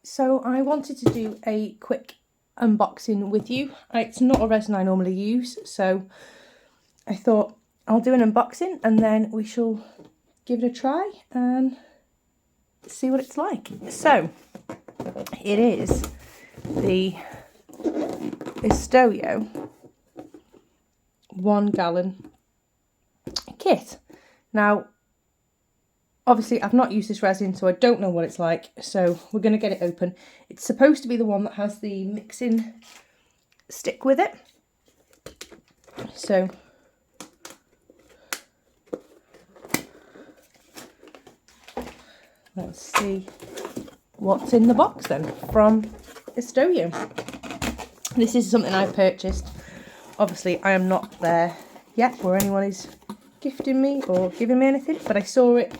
So I wanted to do a quick unboxing with you. It's not a resin I normally use, so I thought I'll do an unboxing and then we shall give it a try and see what it's like. So it is the ISTOYO 1 gallon kit. Now obviously I've not used this resin, so I don't know what it's like, so we're going to get it open. It's supposed to be the one that has the mixing stick with it. So let's see what's in the box then from ISTOYO. This is something I purchased. Obviously I am not there yet where anyone is gifting me or giving me anything, but I saw it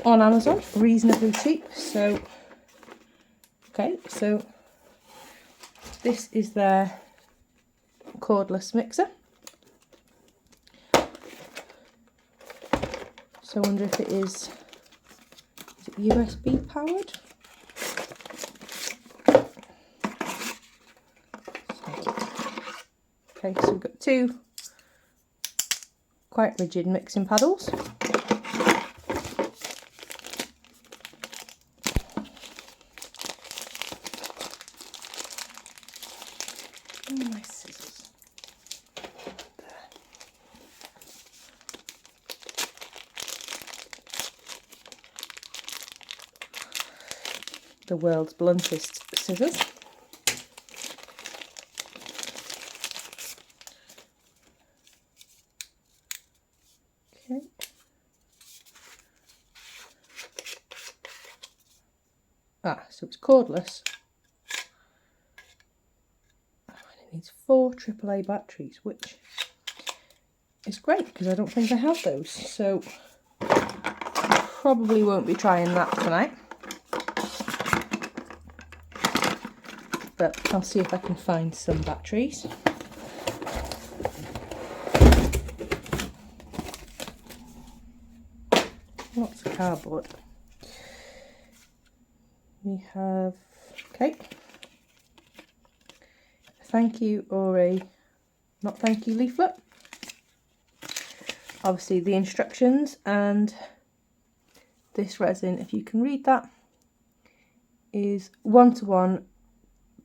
on Amazon reasonably cheap. So okay, so this is their cordless mixer. So I wonder if it is it USB powered? Okay, so we've got two quite rigid mixing paddles. Oh, my scissors. There. The world's bluntest scissors. Okay. So it's cordless. And it needs 4 AAA batteries, which is great because I don't think I have those. So probably won't be trying that tonight. But I'll see if I can find some batteries. Lots of cardboard. We have, okay, a thank you or a not thank you leaflet. Obviously the instructions, and this resin, if you can read that, is 1:1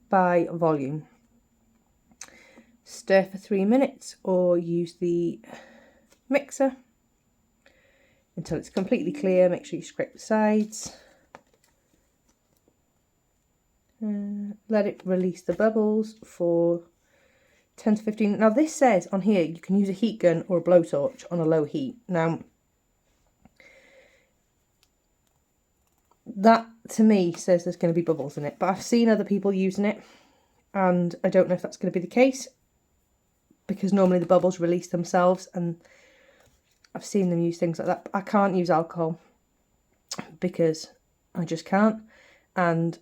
by volume. Stir for 3 minutes or use the mixer until it's completely clear. Make sure you scrape the sides. Let it release the bubbles for 10 to 15. Now this says on here you can use a heat gun or a blowtorch on a low heat. Now that to me says there's going to be bubbles in it, but I've seen other people using it and I don't know if that's going to be the case, because normally the bubbles release themselves and I've seen them use things like that. But I can't use alcohol because I just can't, and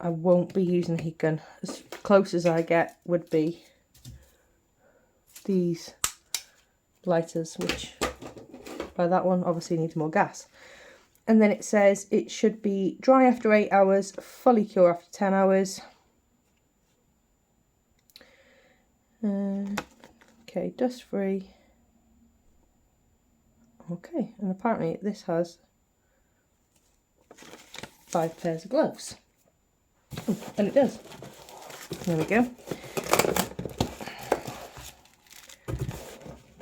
I won't be using a heat gun. As close as I get would be these lighters, which by that one obviously needs more gas. And then it says it should be dry after 8 hours, fully cure after 10 hours. Okay, dust free. Okay, and apparently this has 5 pairs of gloves. Oh, and it does. There we go.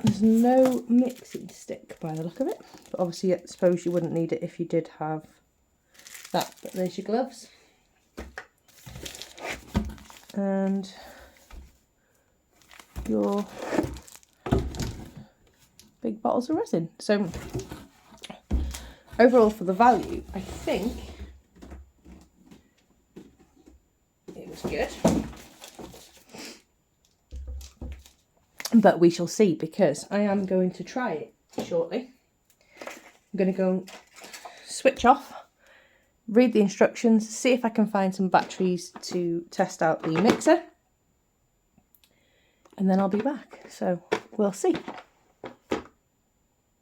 There's no mixing stick by the look of it, but obviously I suppose you wouldn't need it if you did have that. But there's your gloves. And your big bottles of resin. So overall for the value, I think it was good. But we shall see, because I am going to try it shortly. I'm going to go switch off, read the instructions, see if I can find some batteries to test out the mixer, and then I'll be back. So we'll see.